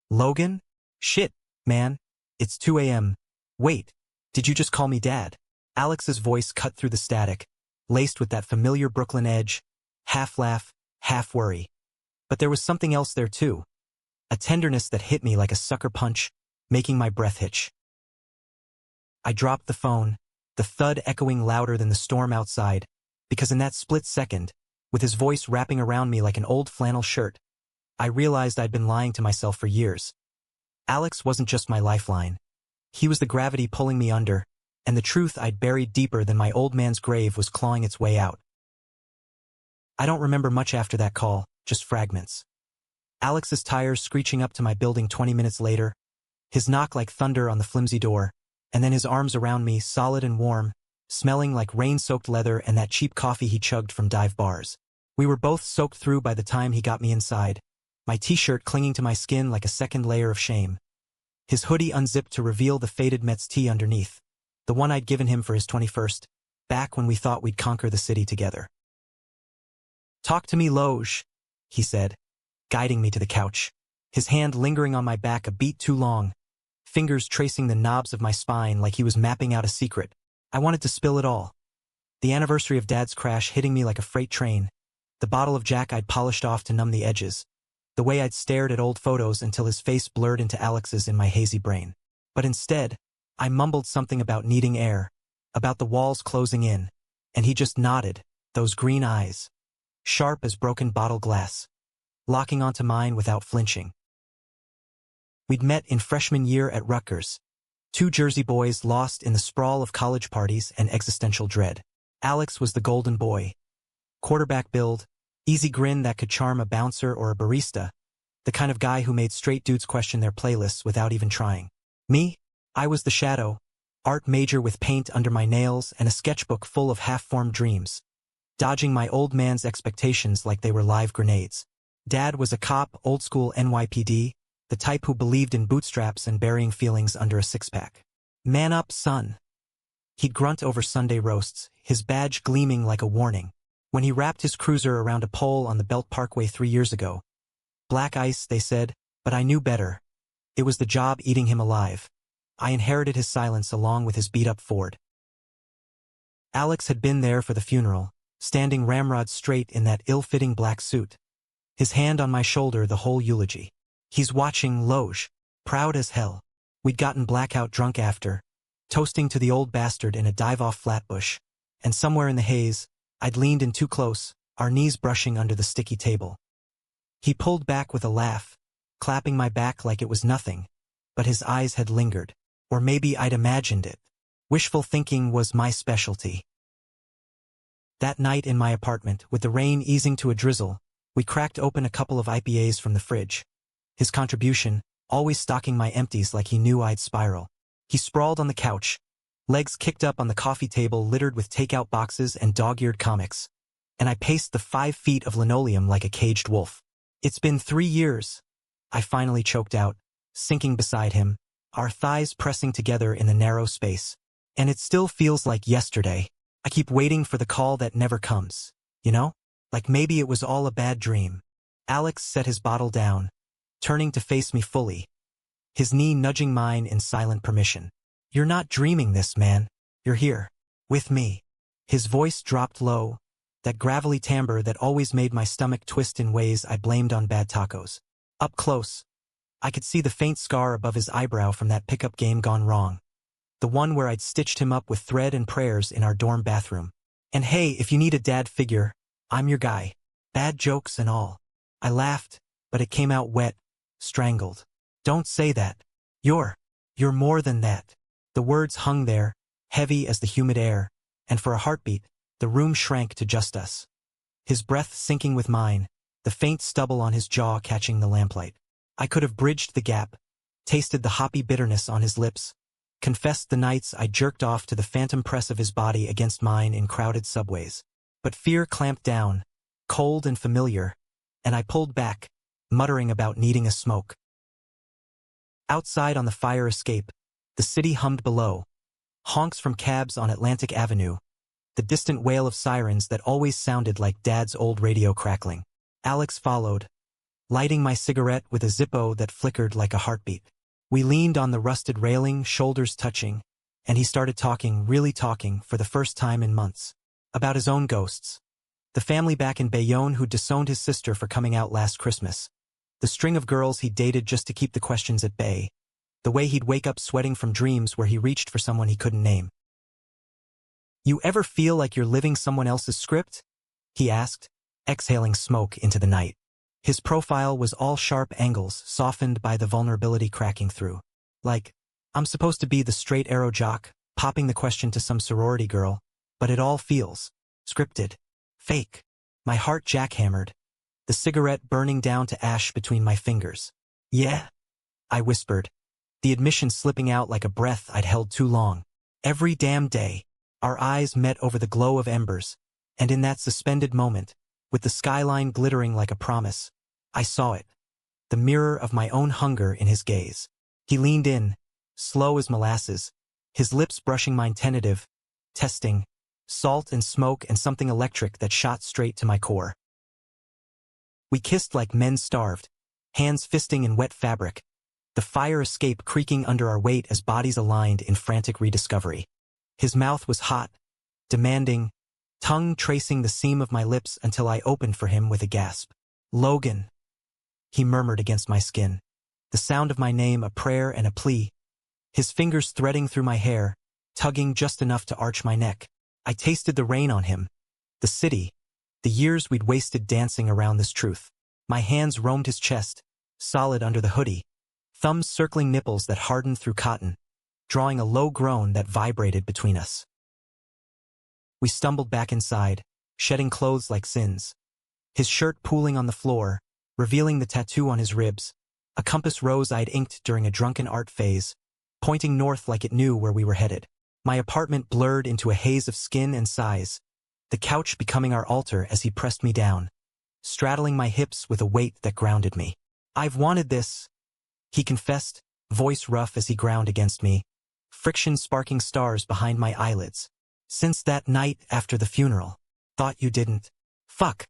Logan? Shit, man. It's 2 a.m. Wait, did you just call me Dad? Alex's voice cut through the static, laced with that familiar Brooklyn edge, half laugh, half worry. But there was something else there too. A tenderness that hit me like a sucker punch, making my breath hitch. I dropped the phone, the thud echoing louder than the storm outside, because in that split second, with his voice wrapping around me like an old flannel shirt, I realized I'd been lying to myself for years. Alex wasn't just my lifeline. He was the gravity pulling me under, and the truth I'd buried deeper than my old man's grave was clawing its way out. I don't remember much after that call, just fragments. Alex's tires screeching up to my building 20 minutes later, his knock like thunder on the flimsy door, and then his arms around me, solid and warm, smelling like rain-soaked leather and that cheap coffee he chugged from dive bars. We were both soaked through by the time he got me inside, my t-shirt clinging to my skin like a second layer of shame. His hoodie unzipped to reveal the faded Mets tee underneath, the one I'd given him for his 21st, back when we thought we'd conquer the city together. "Talk to me, Loge," he said, guiding me to the couch, his hand lingering on my back a beat too long, fingers tracing the knobs of my spine like he was mapping out a secret. I wanted to spill it all. The anniversary of Dad's crash hitting me like a freight train, the bottle of Jack I'd polished off to numb the edges, the way I'd stared at old photos until his face blurred into Alex's in my hazy brain. But instead, I mumbled something about needing air, about the walls closing in, and he just nodded, those green eyes, sharp as broken bottle glass, locking onto mine without flinching. We'd met in freshman year at Rutgers, two Jersey boys lost in the sprawl of college parties and existential dread. Alex was the golden boy. Quarterback build, easy grin that could charm a bouncer or a barista, the kind of guy who made straight dudes question their playlists without even trying. Me? I was the shadow, art major with paint under my nails and a sketchbook full of half-formed dreams, dodging my old man's expectations like they were live grenades. Dad was a cop, old-school NYPD, the type who believed in bootstraps and burying feelings under a six-pack. "Man up, son." He'd grunt over Sunday roasts, his badge gleaming like a warning, when he wrapped his cruiser around a pole on the Belt Parkway 3 years ago. Black ice, they said, but I knew better. It was the job eating him alive. I inherited his silence along with his beat-up Ford. Alex had been there for the funeral, standing ramrod straight in that ill-fitting black suit, his hand on my shoulder the whole eulogy. He's watching, Loge, proud as hell. We'd gotten blackout drunk after, toasting to the old bastard in a dive-off Flatbush, and somewhere in the haze, I'd leaned in too close, our knees brushing under the sticky table. He pulled back with a laugh, clapping my back like it was nothing, but his eyes had lingered. Or maybe I'd imagined it. Wishful thinking was my specialty. That night in my apartment, with the rain easing to a drizzle, we cracked open a couple of IPAs from the fridge. His contribution, always stocking my empties like he knew I'd spiral. He sprawled on the couch, legs kicked up on the coffee table littered with takeout boxes and dog-eared comics, and I paced the 5 feet of linoleum like a caged wolf. "It's been 3 years," I finally choked out, sinking beside him, our thighs pressing together in the narrow space. "And it still feels like yesterday. I keep waiting for the call that never comes, you know? Like maybe it was all a bad dream." Alex set his bottle down, turning to face me fully, his knee nudging mine in silent permission. "You're not dreaming this, man. You're here. With me." His voice dropped low, that gravelly timbre that always made my stomach twist in ways I blamed on bad tacos. Up close, I could see the faint scar above his eyebrow from that pickup game gone wrong, the one where I'd stitched him up with thread and prayers in our dorm bathroom. "And hey, if you need a dad figure, I'm your guy. Bad jokes and all." I laughed, but it came out wet, strangled. "Don't say that. You're more than that." The words hung there, heavy as the humid air, and for a heartbeat, the room shrank to just us. His breath syncing with mine, the faint stubble on his jaw catching the lamplight. I could have bridged the gap, tasted the hoppy bitterness on his lips, confessed the nights I jerked off to the phantom press of his body against mine in crowded subways. But fear clamped down, cold and familiar, and I pulled back, muttering about needing a smoke. Outside on the fire escape, the city hummed below, honks from cabs on Atlantic Avenue, the distant wail of sirens that always sounded like Dad's old radio crackling. Alex followed, lighting my cigarette with a Zippo that flickered like a heartbeat. We leaned on the rusted railing, shoulders touching, and he started talking, really talking, for the first time in months. About his own ghosts. The family back in Bayonne who disowned his sister for coming out last Christmas. The string of girls he dated just to keep the questions at bay. The way he'd wake up sweating from dreams where he reached for someone he couldn't name. "You ever feel like you're living someone else's script?" he asked, exhaling smoke into the night. His profile was all sharp angles, softened by the vulnerability cracking through. Like, I'm supposed to be the straight arrow jock, popping the question to some sorority girl, but it all feels scripted, fake. My heart jackhammered, the cigarette burning down to ash between my fingers. "Yeah," I whispered, the admission slipping out like a breath I'd held too long. Every damn day, our eyes met over the glow of embers, and in that suspended moment, with the skyline glittering like a promise, I saw it, the mirror of my own hunger in his gaze. He leaned in, slow as molasses, his lips brushing mine tentative, testing, salt and smoke and something electric that shot straight to my core. We kissed like men starved, hands fisting in wet fabric, the fire escape creaking under our weight as bodies aligned in frantic rediscovery. His mouth was hot, demanding, tongue tracing the seam of my lips until I opened for him with a gasp. "Logan," he murmured against my skin, the sound of my name a prayer and a plea, his fingers threading through my hair, tugging just enough to arch my neck. I tasted the rain on him, the city, the years we'd wasted dancing around this truth. My hands roamed his chest, solid under the hoodie, thumbs circling nipples that hardened through cotton, drawing a low groan that vibrated between us. We stumbled back inside, shedding clothes like sins. His shirt pooling on the floor, revealing the tattoo on his ribs, a compass rose I'd inked during a drunken art phase, pointing north like it knew where we were headed. My apartment blurred into a haze of skin and size, the couch becoming our altar as he pressed me down, straddling my hips with a weight that grounded me. "I've wanted this," he confessed, voice rough as he ground against me, friction sparking stars behind my eyelids. "Since that night after the funeral. Thought you didn't. Fuck.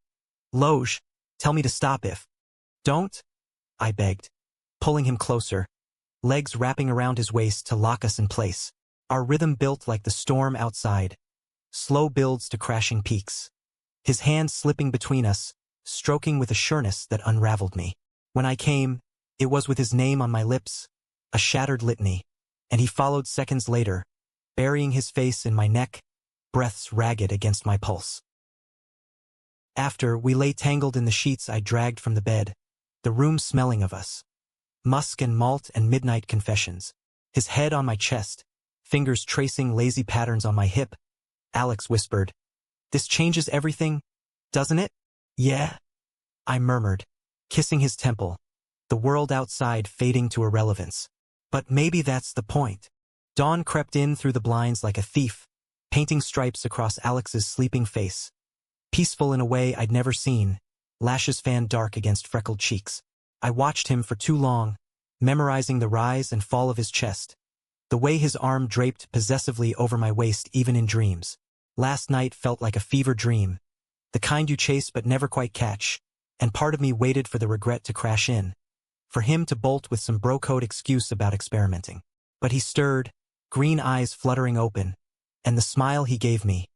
Loge, tell me to stop if." "Don't," I begged, pulling him closer, legs wrapping around his waist to lock us in place. Our rhythm built like the storm outside, slow builds to crashing peaks. His hand slipping between us, stroking with a sureness that unraveled me. When I came, it was with his name on my lips, a shattered litany, and he followed seconds later, burying his face in my neck, breaths ragged against my pulse. After, we lay tangled in the sheets I dragged from the bed, the room smelling of us. Musk and malt and midnight confessions. His head on my chest, fingers tracing lazy patterns on my hip. Alex whispered, "This changes everything, doesn't it?" "Yeah," I murmured, kissing his temple, the world outside fading to irrelevance. "But maybe that's the point." Dawn crept in through the blinds like a thief, painting stripes across Alex's sleeping face. Peaceful in a way I'd never seen, lashes fanned dark against freckled cheeks. I watched him for too long, memorizing the rise and fall of his chest, the way his arm draped possessively over my waist even in dreams. Last night felt like a fever dream, the kind you chase but never quite catch, and part of me waited for the regret to crash in, for him to bolt with some bro-code excuse about experimenting. But he stirred, green eyes fluttering open, and the smile he gave me,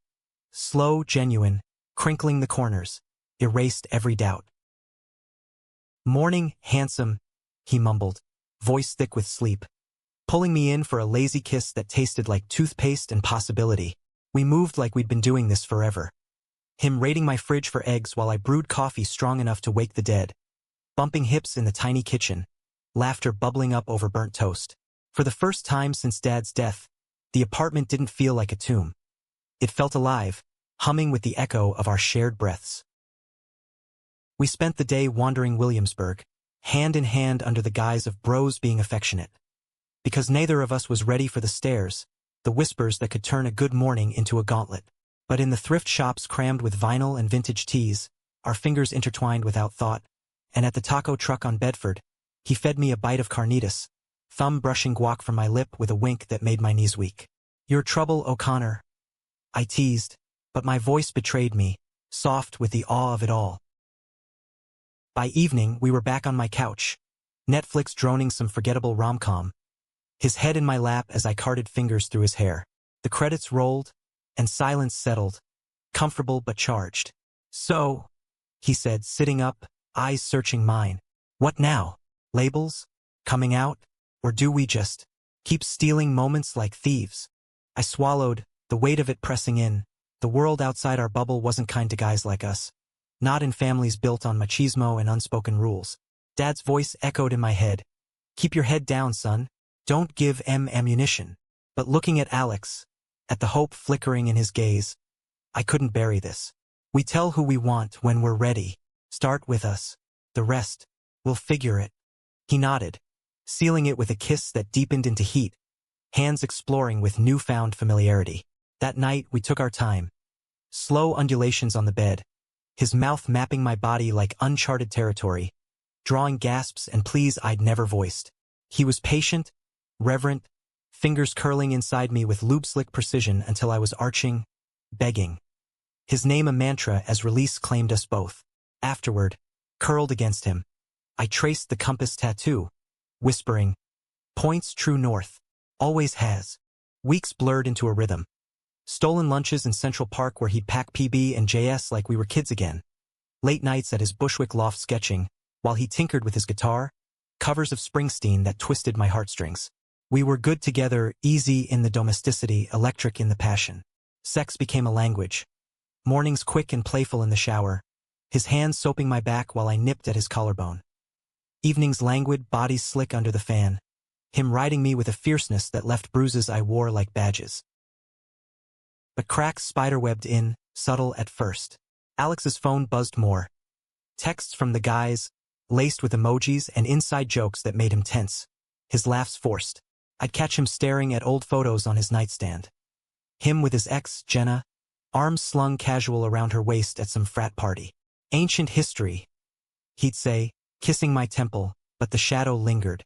slow, genuine, crinkling the corners, erased every doubt. "Morning, handsome," he mumbled, voice thick with sleep, pulling me in for a lazy kiss that tasted like toothpaste and possibility. We moved like we'd been doing this forever. Him raiding my fridge for eggs while I brewed coffee strong enough to wake the dead, bumping hips in the tiny kitchen, laughter bubbling up over burnt toast. For the first time since Dad's death, the apartment didn't feel like a tomb. It felt alive, humming with the echo of our shared breaths. We spent the day wandering Williamsburg, hand in hand under the guise of bros being affectionate. Because neither of us was ready for the stares, the whispers that could turn a good morning into a gauntlet. But in the thrift shops crammed with vinyl and vintage teas, our fingers intertwined without thought, and at the taco truck on Bedford, he fed me a bite of carnitas, thumb brushing guac from my lip with a wink that made my knees weak. "Your trouble, O'Connor," I teased, but my voice betrayed me, soft with the awe of it all. By evening, we were back on my couch, Netflix droning some forgettable rom-com, his head in my lap as I carted fingers through his hair. The credits rolled, and silence settled, comfortable but charged. "So," he said, sitting up, eyes searching mine. "What now? Labels? Coming out? Or do we just keep stealing moments like thieves?" I swallowed, the weight of it pressing in. The world outside our bubble wasn't kind to guys like us. Not in families built on machismo and unspoken rules. Dad's voice echoed in my head. "Keep your head down, son. Don't give M ammunition." But looking at Alex, at the hope flickering in his gaze, I couldn't bury this. "We tell who we want when we're ready. Start with us. The rest, we'll figure it." He nodded, sealing it with a kiss that deepened into heat, hands exploring with newfound familiarity. That night, we took our time. Slow undulations on the bed, his mouth mapping my body like uncharted territory, drawing gasps and pleas I'd never voiced. He was patient, reverent, fingers curling inside me with lube-slick precision until I was arching, begging. His name a mantra as release claimed us both. Afterward, curled against him, I traced the compass tattoo, whispering, "Points true north. Always has." Weeks blurred into a rhythm. Stolen lunches in Central Park where he'd pack PB and JS like we were kids again. Late nights at his Bushwick loft sketching, while he tinkered with his guitar, covers of Springsteen that twisted my heartstrings. We were good together, easy in the domesticity, electric in the passion. Sex became a language. Mornings quick and playful in the shower, his hands soaping my back while I nipped at his collarbone. Evenings languid, bodies slick under the fan, him riding me with a fierceness that left bruises I wore like badges. But cracks spiderwebbed in, subtle at first. Alex's phone buzzed more. Texts from the guys, laced with emojis and inside jokes that made him tense. His laughs forced. I'd catch him staring at old photos on his nightstand. Him with his ex, Jenna, arms slung casual around her waist at some frat party. "Ancient history," he'd say, kissing my temple, but the shadow lingered.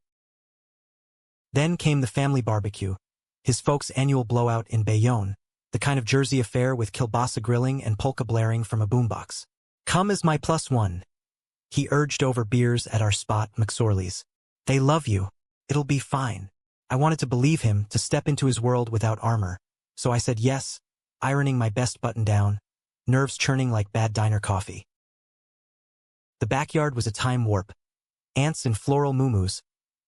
Then came the family barbecue, his folks' annual blowout in Bayonne, the kind of Jersey affair with kielbasa grilling and polka blaring from a boombox. "Come as my plus one," he urged over beers at our spot, McSorley's. "They love you. It'll be fine." I wanted to believe him, to step into his world without armor, so I said yes, ironing my best button down, nerves churning like bad diner coffee. The backyard was a time warp. Aunts in floral muumuus,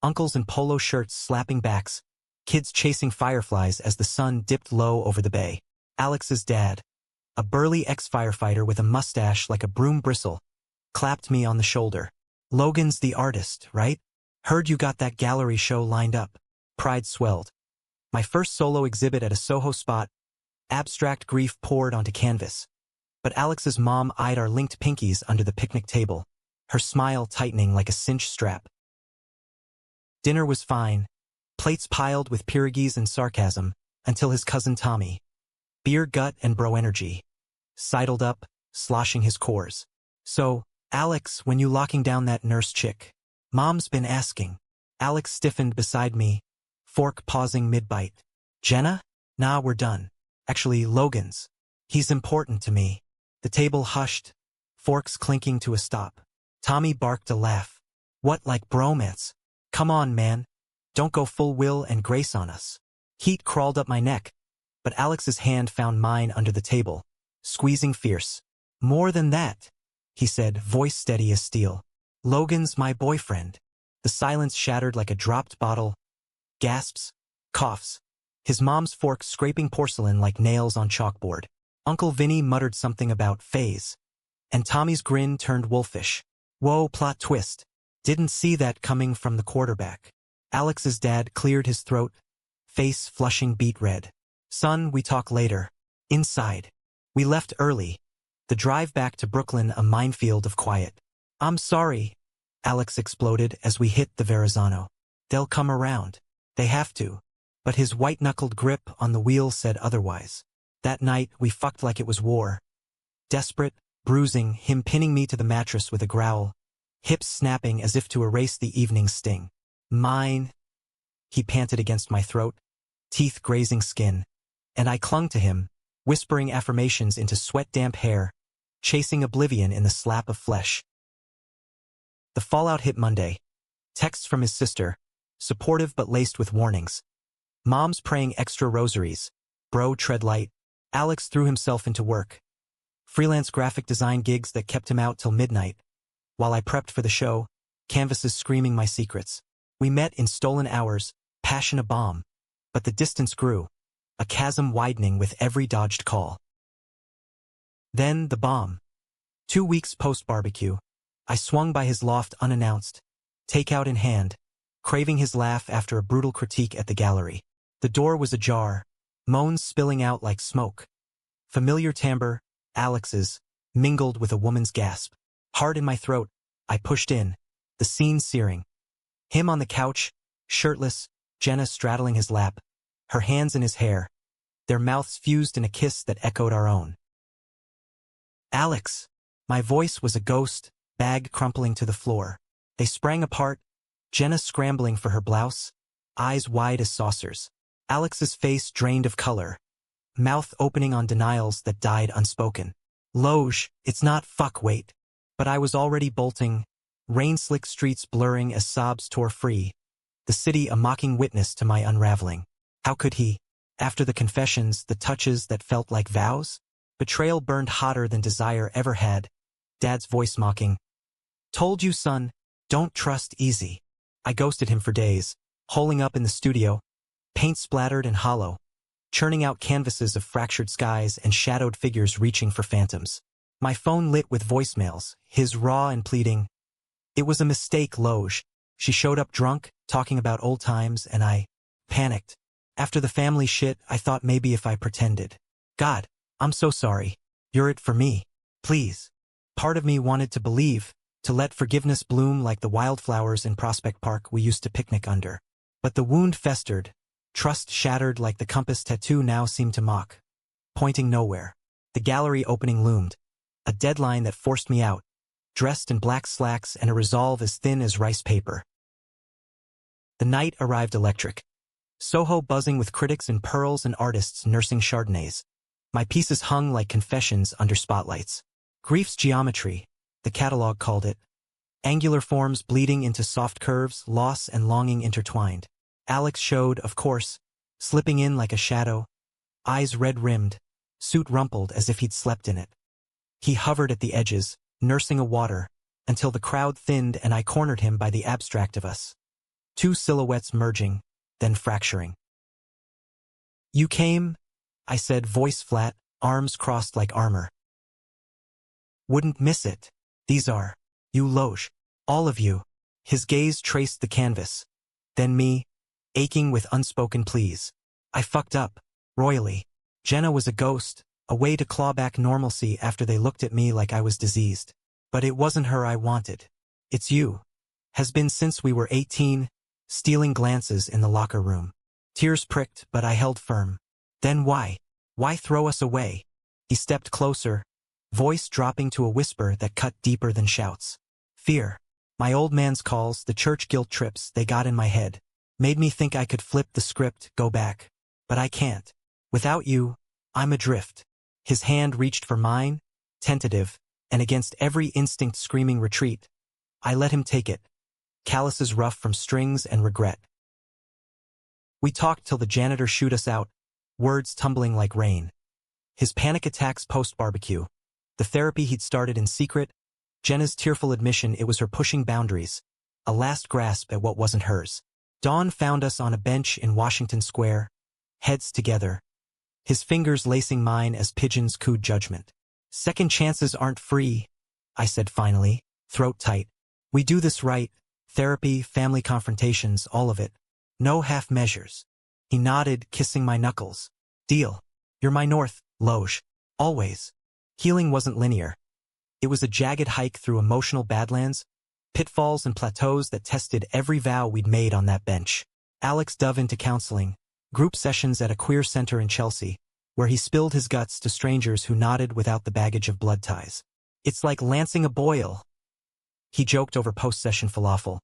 uncles in polo shirts slapping backs, kids chasing fireflies as the sun dipped low over the bay. Alex's dad, a burly ex-firefighter with a mustache like a broom bristle, clapped me on the shoulder. "Logan's the artist, right? Heard you got that gallery show lined up." Pride swelled. My first solo exhibit at a Soho spot, abstract grief poured onto canvas. But Alex's mom eyed our linked pinkies under the picnic table, her smile tightening like a cinch strap. Dinner was fine, plates piled with pierogies and sarcasm, until his cousin Tommy, beer gut and bro energy, sidled up, sloshing his cores. "So, Alex, when you locking down that nurse chick? Mom's been asking." Alex stiffened beside me, fork pausing mid-bite. "Jenna? Nah, we're done. Actually, Logan's. He's important to me." The table hushed, forks clinking to a stop. Tommy barked a laugh. "What, like bromance? Come on, man. Don't go full Will and Grace on us." Heat crawled up my neck, but Alex's hand found mine under the table, squeezing fierce. "More than that," he said, voice steady as steel. "Logan's my boyfriend." The silence shattered like a dropped bottle. Gasps, coughs, his mom's fork scraping porcelain like nails on chalkboard. Uncle Vinny muttered something about phase, and Tommy's grin turned wolfish. Whoa, plot twist. Didn't see that coming from the quarterback. Alex's dad cleared his throat, face flushing beet red. "Son, we talk later." Inside. We left early, the drive back to Brooklyn a minefield of quiet. "I'm sorry," Alex exploded as we hit the Verrazano. "They'll come around. They have to." But his white-knuckled grip on the wheel said otherwise. That night, we fucked like it was war. Desperate, bruising, him pinning me to the mattress with a growl, hips snapping as if to erase the evening's sting. "Mine," he panted against my throat, teeth grazing skin, and I clung to him, whispering affirmations into sweat-damp hair, chasing oblivion in the slap of flesh. The fallout hit Monday. Texts from his sister, supportive but laced with warnings. Mom's praying extra rosaries. Bro, tread light. Alex threw himself into work. Freelance graphic design gigs that kept him out till midnight. While I prepped for the show, canvases screaming my secrets. We met in stolen hours, passion a bomb. But the distance grew, a chasm widening with every dodged call. Then the bomb. 2 weeks post-barbecue, I swung by his loft unannounced, takeout in hand, craving his laugh after a brutal critique at the gallery. The door was ajar, moans spilling out like smoke. Familiar timbre, Alex's, mingled with a woman's gasp. Hard in my throat, I pushed in, the scene searing. Him on the couch, shirtless, Jenna straddling his lap, her hands in his hair, their mouths fused in a kiss that echoed our own. Alex! My voice was a ghost, bag crumpling to the floor. They sprang apart, Jenna scrambling for her blouse, eyes wide as saucers. Alex's face drained of color, mouth opening on denials that died unspoken. Loge, it's not fuck wait. But I was already bolting, rain-slick streets blurring as sobs tore free, the city a mocking witness to my unraveling. How could he? After the confessions, the touches that felt like vows? Betrayal burned hotter than desire ever had. Dad's voice mocking. Told you, son, don't trust easy. I ghosted him for days, holing up in the studio, paint splattered and hollow, churning out canvases of fractured skies and shadowed figures reaching for phantoms. My phone lit with voicemails, his raw and pleading. It was a mistake, Loge. She showed up drunk, talking about old times, and I panicked. After the family shit, I thought maybe if I pretended. God, I'm so sorry. You're it for me. Please. Part of me wanted to believe, to let forgiveness bloom like the wildflowers in Prospect Park we used to picnic under. But the wound festered, trust shattered like the compass tattoo now seemed to mock, pointing nowhere. The gallery opening loomed, a deadline that forced me out, dressed in black slacks and a resolve as thin as rice paper. The night arrived electric. Soho buzzing with critics in pearls and artists nursing Chardonnays. My pieces hung like confessions under spotlights. Grief's geometry, the catalog called it. Angular forms bleeding into soft curves, loss and longing intertwined. Alex showed, of course, slipping in like a shadow, eyes red-rimmed, suit rumpled as if he'd slept in it. He hovered at the edges, nursing a water, until the crowd thinned and I cornered him by the abstract of us. Two silhouettes merging, then fracturing. You came, I said, voice flat, arms crossed like armor. Wouldn't miss it. These are, you Loge, all of you. His gaze traced the canvas. Then me, aching with unspoken pleas. I fucked up, royally. Jenna was a ghost, a way to claw back normalcy after they looked at me like I was diseased. But it wasn't her I wanted. It's you. Has been since we were 18, stealing glances in the locker room. Tears pricked, but I held firm. Then why? Why throw us away? He stepped closer, voice dropping to a whisper that cut deeper than shouts. Fear. My old man's calls, the church guilt trips they got in my head, made me think I could flip the script, go back. But I can't. Without you, I'm adrift. His hand reached for mine, tentative, and against every instinct screaming retreat. I let him take it, calluses rough from strings and regret. We talked till the janitor shooed us out, words tumbling like rain. His panic attacks post-barbecue, the therapy he'd started in secret, Jenna's tearful admission it was her pushing boundaries, a last grasp at what wasn't hers. Dawn found us on a bench in Washington Square, heads together, his fingers lacing mine as pigeons cooed judgment. Second chances aren't free, I said finally, throat tight. We do this right, therapy, family confrontations, all of it. No half measures. He nodded, kissing my knuckles. Deal. You're my north, Loge. Always. Healing wasn't linear. It was a jagged hike through emotional badlands, pitfalls and plateaus that tested every vow we'd made on that bench. Alex dove into counseling, group sessions at a queer center in Chelsea, where he spilled his guts to strangers who nodded without the baggage of blood ties. It's like lancing a boil. He joked over post-session falafel,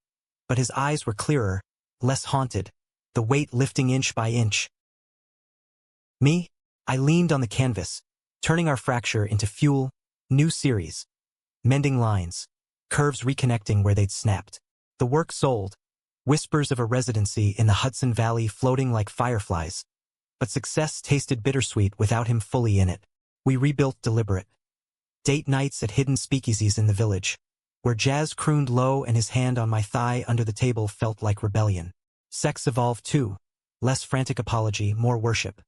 but his eyes were clearer, less haunted, the weight lifting inch by inch. Me? I leaned on the canvas, turning our fracture into fuel, new series. Mending lines. curves reconnecting where they'd snapped. The work sold. Whispers of a residency in the Hudson Valley floating like fireflies. But success tasted bittersweet without him fully in it. We rebuilt deliberate. Date nights at hidden speakeasies in the village, where Jazz crooned low and his hand on my thigh under the table felt like rebellion. Sex evolved too. Less frantic apology, more worship.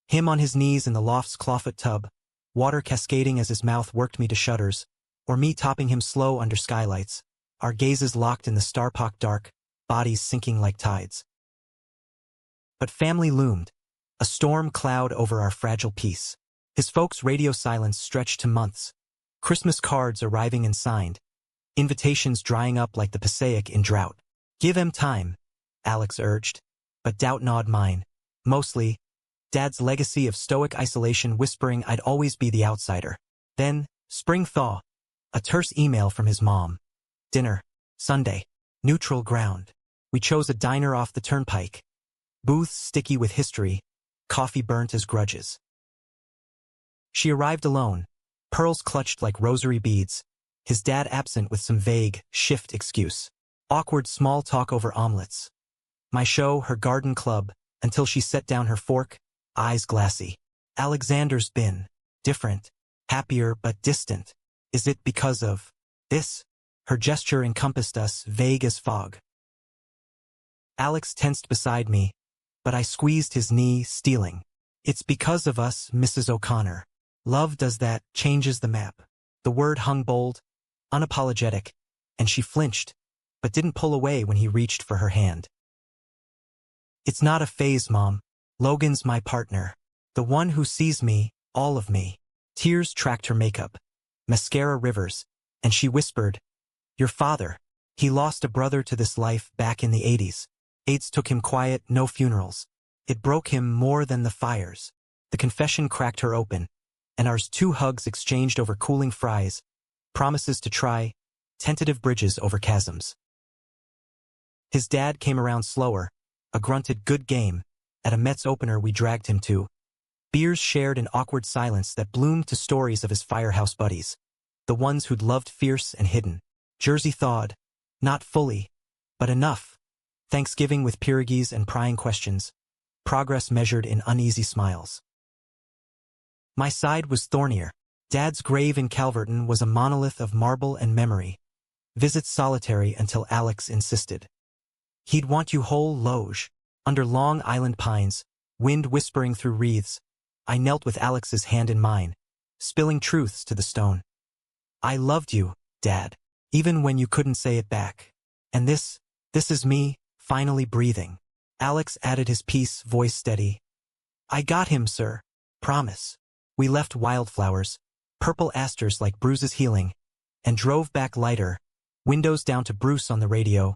Him on his knees in the loft's clawfoot tub, water cascading as his mouth worked me to shudders, or me topping him slow under skylights, our gazes locked in the star-pocked dark, bodies sinking like tides. But family loomed, a storm cloud over our fragile peace. His folks' radio silence stretched to months, Christmas cards arriving unsigned, invitations drying up like the Passaic in drought. Give him time, Alex urged, but doubt gnawed mine. Mostly, Dad's legacy of stoic isolation whispering I'd always be the outsider. Then, spring thaw, a terse email from his mom. Dinner, Sunday, neutral ground. We chose a diner off the turnpike. Booths sticky with history, coffee burnt as grudges. She arrived alone, pearls clutched like rosary beads, his dad absent with some vague, shift excuse. Awkward small talk over omelets. My show, her garden club, until she set down her fork, eyes glassy. Alexander's been different, happier but distant. Is it because of this? Her gesture encompassed us, vague as fog. Alex tensed beside me, but I squeezed his knee, stealing. It's because of us, Mrs. O'Connor. Love does that, changes the map. The word hung bold, unapologetic, and she flinched, but didn't pull away when he reached for her hand. It's not a phase, Mom. Logan's my partner. The one who sees me, all of me. Tears tracked her makeup, mascara rivers, and she whispered, Your father. He lost a brother to this life back in the 80s. AIDS took him quiet, no funerals. It broke him more than the fires. The confession cracked her open, and ours 2 hugs exchanged over cooling fries, promises to try, tentative bridges over chasms. His dad came around slower, a grunted good game, at a Mets opener we dragged him to. Beers shared in awkward silence that bloomed to stories of his firehouse buddies, the ones who'd loved fierce and hidden. Jersey thawed, not fully, but enough. Thanksgiving with pierogies and prying questions, progress measured in uneasy smiles. My side was thornier. Dad's grave in Calverton was a monolith of marble and memory. Visits solitary until Alex insisted. He'd want you whole, Loge. Under Long Island pines, wind whispering through wreaths, I knelt with Alex's hand in mine, spilling truths to the stone. I loved you, Dad, even when you couldn't say it back. And this is me, finally breathing. Alex added his piece, voice steady. I got him, sir. Promise. We left wildflowers, purple asters like bruises healing, and drove back lighter, windows down to Bruce on the radio.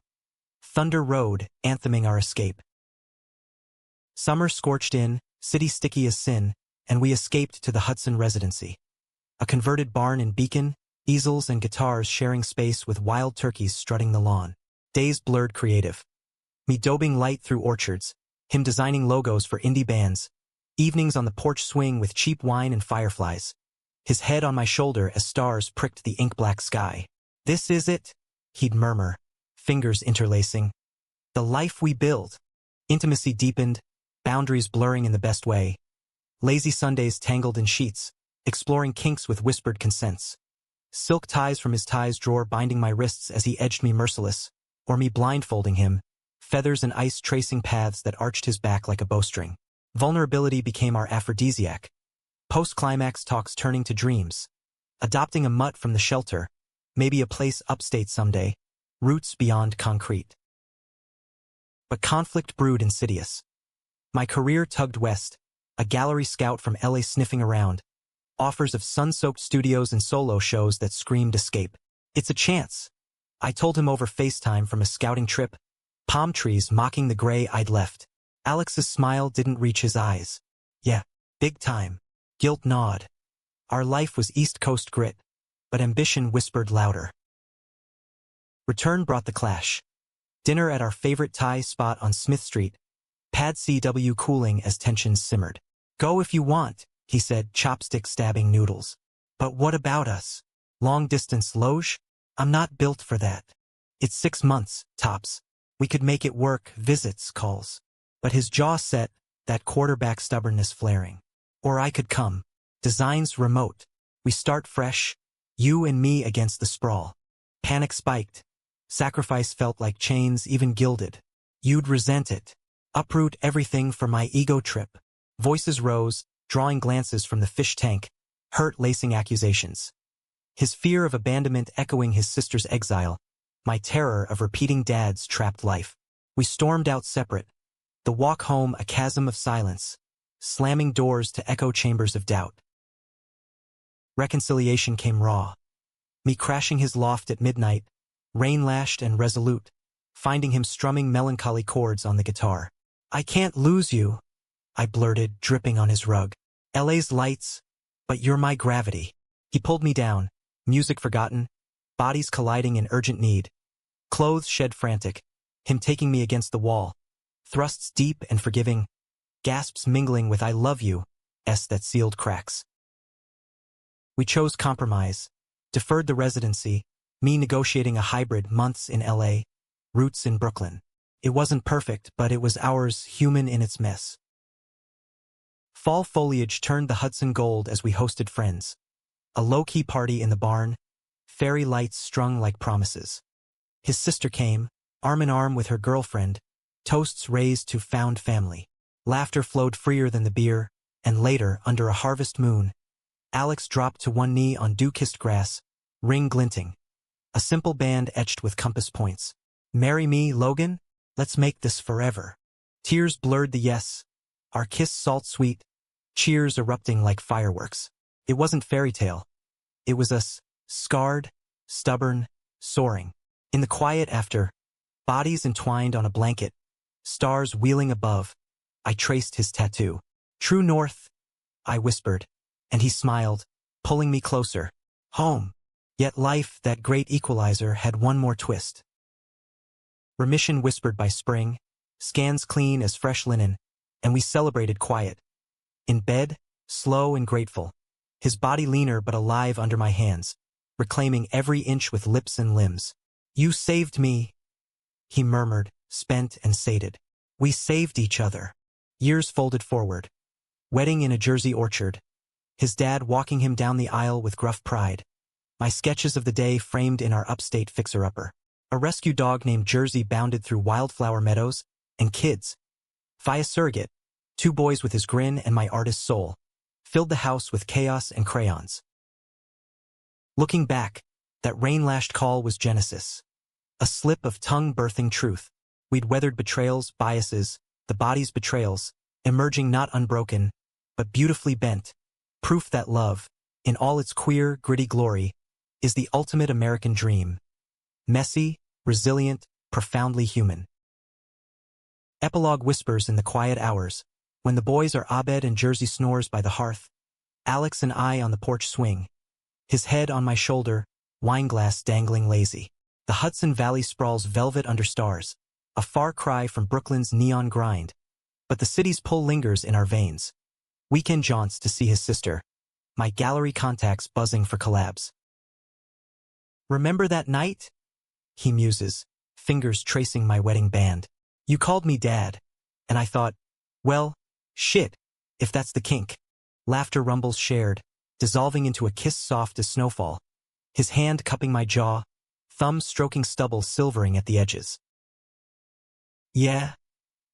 Thunder Road, antheming our escape. Summer scorched in, city sticky as sin, and we escaped to the Hudson residency. A converted barn in Beacon, easels and guitars sharing space with wild turkeys strutting the lawn. Days blurred creative. Me daubing light through orchards, him designing logos for indie bands, evenings on the porch swing with cheap wine and fireflies, his head on my shoulder as stars pricked the ink-black sky. This is it, he'd murmur, fingers interlacing. The life we build. Intimacy deepened, boundaries blurring in the best way. Lazy Sundays tangled in sheets, exploring kinks with whispered consents. Silk ties from his ties drawer binding my wrists as he edged me merciless, or me blindfolding him, feathers and ice tracing paths that arched his back like a bowstring. Vulnerability became our aphrodisiac. Post-climax talks turning to dreams. Adopting a mutt from the shelter, maybe a place upstate someday, roots beyond concrete. But conflict brewed insidious. My career tugged west, a gallery scout from LA sniffing around, offers of sun-soaked studios and solo shows that screamed escape. It's a chance. I told him over FaceTime from a scouting trip, palm trees mocking the gray I'd left. Alex's smile didn't reach his eyes. Yeah, big time. Guilt gnawed. Our life was East Coast grit, but ambition whispered louder. Return brought the clash. Dinner at our favorite Thai spot on Smith Street, Pad CW cooling as tensions simmered. Go if you want, he said, chopstick stabbing noodles. But what about us? Long-distance Loge? I'm not built for that. It's 6 months, tops. We could make it work, visits, calls. But his jaw set, that quarterback stubbornness flaring. Or I could come. Designs remote. We start fresh. You and me against the sprawl. Panic spiked. Sacrifice felt like chains, even gilded. You'd resent it. Uproot everything for my ego trip. Voices rose, drawing glances from the fish tank, hurt-lacing accusations. His fear of abandonment echoing his sister's exile, my terror of repeating Dad's trapped life. We stormed out separate, the walk home a chasm of silence, slamming doors to echo chambers of doubt. Reconciliation came raw. Me crashing his loft at midnight, rain-lashed and resolute, finding him strumming melancholy chords on the guitar. I can't lose you, I blurted, dripping on his rug. LA's lights, but you're my gravity. He pulled me down, music forgotten, bodies colliding in urgent need. Clothes shed frantic, him taking me against the wall. Thrusts deep and forgiving, gasps mingling with I love you, that sealed cracks. We chose compromise, deferred the residency, me negotiating a hybrid, months in LA, roots in Brooklyn. It wasn't perfect, but it was ours, human in its mess. Fall foliage turned the Hudson gold as we hosted friends. A low-key party in the barn, fairy lights strung like promises. His sister came, arm in arm with her girlfriend, toasts raised to found family. Laughter flowed freer than the beer, and later, under a harvest moon, Alex dropped to one knee on dew-kissed grass, ring glinting. A simple band etched with compass points. Marry me, Logan? Let's make this forever. Tears blurred the yes, our kiss salt-sweet, cheers erupting like fireworks. It wasn't fairy tale. It was us, scarred, stubborn, soaring. In the quiet after, bodies entwined on a blanket, stars wheeling above, I traced his tattoo. True north, I whispered, and he smiled, pulling me closer. Home. Yet life, that great equalizer, had one more twist. Remission whispered by spring, scans clean as fresh linen, and we celebrated quiet. In bed, slow and grateful, his body leaner but alive under my hands, reclaiming every inch with lips and limbs. You saved me, he murmured, spent and sated. We saved each other. Years folded forward. Wedding in a Jersey orchard. His dad walking him down the aisle with gruff pride. My sketches of the day framed in our upstate fixer-upper. A rescue dog named Jersey bounded through wildflower meadows, and kids. Via surrogate, 2 boys with his grin and my artist's soul, filled the house with chaos and crayons. Looking back, that rain-lashed call was Genesis. A slip of tongue-birthing truth. We'd weathered betrayals, biases, the body's betrayals, emerging not unbroken, but beautifully bent. Proof that love, in all its queer, gritty glory, is the ultimate American dream. Messy, resilient, profoundly human. Epilogue whispers in the quiet hours, when the boys are Abed and Jersey snores by the hearth, Alex and I on the porch swing, his head on my shoulder, wineglass dangling lazy. The Hudson Valley sprawls velvet under stars, a far cry from Brooklyn's neon grind, but the city's pull lingers in our veins. Weekend jaunts to see his sister, my gallery contacts buzzing for collabs. Remember that night? He muses, fingers tracing my wedding band. You called me Dad, and I thought, well, shit, if that's the kink. Laughter rumbles shared, dissolving into a kiss soft as snowfall. His hand cupping my jaw, thumb stroking stubble silvering at the edges. Yeah,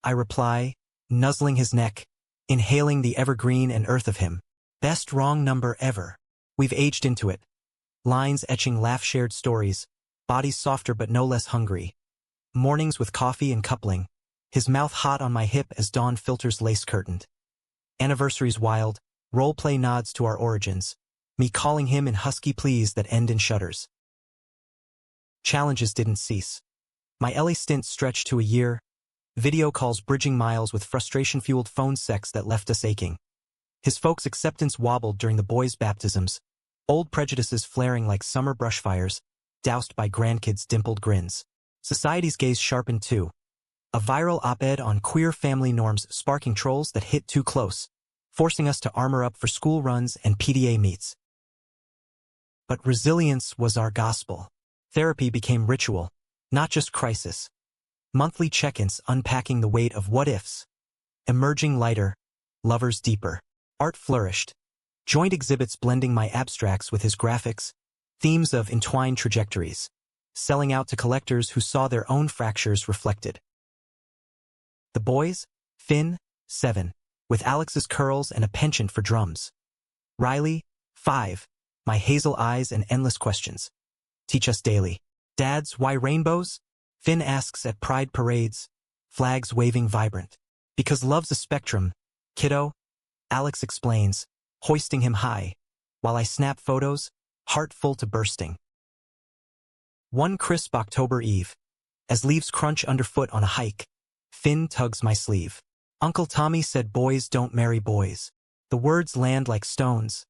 I reply, nuzzling his neck, inhaling the evergreen and earth of him. Best wrong number ever. We've aged into it. Lines etching laugh-shared stories, bodies softer but no less hungry. Mornings with coffee and coupling, his mouth hot on my hip as dawn filters lace-curtained. Anniversaries wild, role-play nods to our origins, me calling him in husky pleas that end in shudders. Challenges didn't cease. My LA stint stretched to a year, video calls bridging miles with frustration-fueled phone sex that left us aching. His folks' acceptance wobbled during the boys' baptisms, old prejudices flaring like summer brushfires, doused by grandkids' dimpled grins. Society's gaze sharpened too. A viral op-ed on queer family norms sparking trolls that hit too close, forcing us to armor up for school runs and PTA meets. But resilience was our gospel. Therapy became ritual, not just crisis. Monthly check-ins unpacking the weight of what-ifs. Emerging lighter, lovers deeper. Art flourished. Joint exhibits blending my abstracts with his graphics. Themes of entwined trajectories. Selling out to collectors who saw their own fractures reflected. The boys? Finn, 7, with Alex's curls and a penchant for drums. Riley, 5, my hazel eyes and endless questions. Teach us daily. Dads, why rainbows? Finn asks at pride parades, flags waving vibrant. Because love's a spectrum, kiddo, Alex explains, hoisting him high, while I snap photos, heart full to bursting. One crisp October eve, as leaves crunch underfoot on a hike, Finn tugs my sleeve. Uncle Tommy said boys don't marry boys. The words land like stones,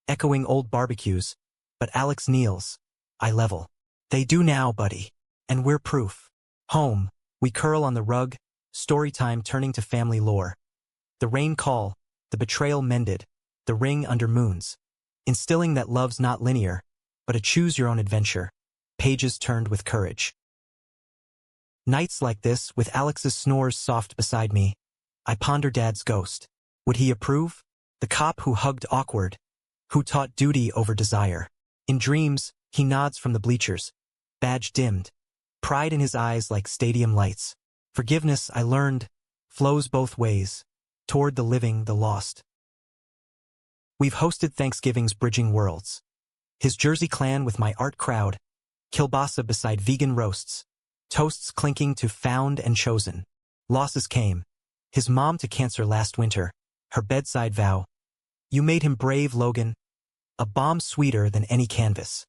echoing old barbecues, but Alex kneels. I level. They do now, buddy. And we're proof. Home, we curl on the rug, story time turning to family lore. The rain call, the betrayal mended, the ring under moons. Instilling that love's not linear, but a choose-your-own adventure. Pages turned with courage. Nights like this, with Alex's snores soft beside me, I ponder Dad's ghost. Would he approve? The cop who hugged awkward, who taught duty over desire. In dreams, he nods from the bleachers, badge dimmed, pride in his eyes like stadium lights. Forgiveness, I learned, flows both ways, toward the living, the lost. We've hosted Thanksgivings bridging worlds. His Jersey clan with my art crowd, kielbasa beside vegan roasts, toasts clinking to found and chosen. Losses came. His mom to cancer last winter, her bedside vow. You made him brave, Logan, a bomb sweeter than any canvas.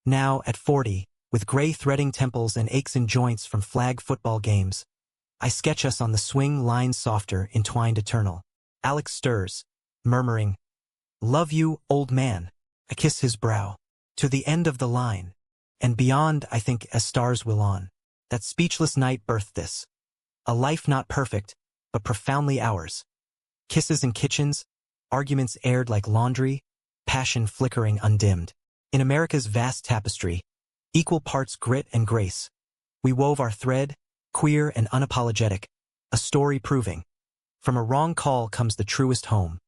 Now, at 40, with gray threading temples and aches in joints from flag football games, I sketch us on the swing, lines softer, entwined eternal. Alex stirs, murmuring, "Love you, old man." I kiss his brow. To the end of the line. And beyond, I think, as stars will on. That speechless night birthed this. A life not perfect, but profoundly ours. Kisses in kitchens, arguments aired like laundry, passion flickering undimmed. In America's vast tapestry, equal parts grit and grace, we wove our thread, queer and unapologetic, a story proving, from a wrong call comes the truest home.